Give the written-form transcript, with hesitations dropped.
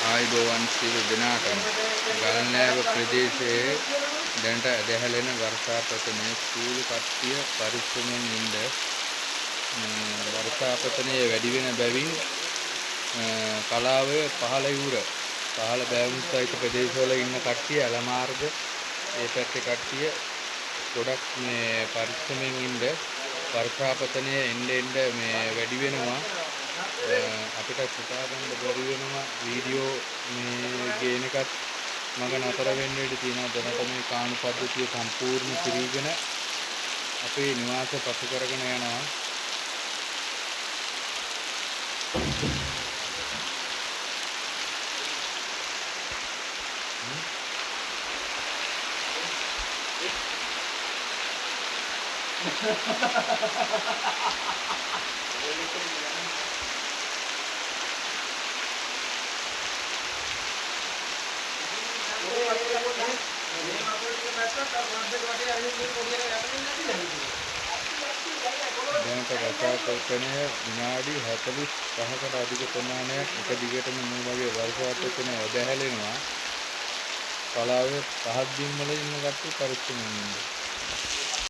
ආයුබෝවන් සියලු දෙනාටම ගල්නෑව ප්‍රදේශයේ දැනට ඇදහැලෙන වර්ෂාපතනය සූළු කට්ටිය පරිස්සමෙන් ඉන්න. වර්ෂාපතනය වැඩි වෙන බැවින් කලාවේ පහළ බෑවුම් සහිත ප්‍රදේශවල ඉන්න කට්ටිය අල මාර්ග ඒ පැත්තේ කට්ටිය ගොඩක් මේ පරිස්සමෙන් ඉන්න. වර්ෂාපතනය එන්න මේ වැඩි වෙනවා. අපිට පුතා ගන්න බැරි වෙනවා. වීඩියෝ මේ ගේන එකත් මග නතර වෙන්න ඉඩ තියෙනවා. දැනට මේ කාණු පද්ධතිය සම්පූර්ණ පිරීගෙන අපේ නිවාස පසු කරගෙන යනවා. දැනට වර්ෂාපතනය විනාඩි 45කට අධික ප්‍රමාණයක් එක දිගටම මේ වගේ වර්ෂාපතනය ඇදහැලෙනවා. පලාවේ පහත් බිම් වල ඉන්න කට්ටිය පරිස්සමෙන් ඉන්න.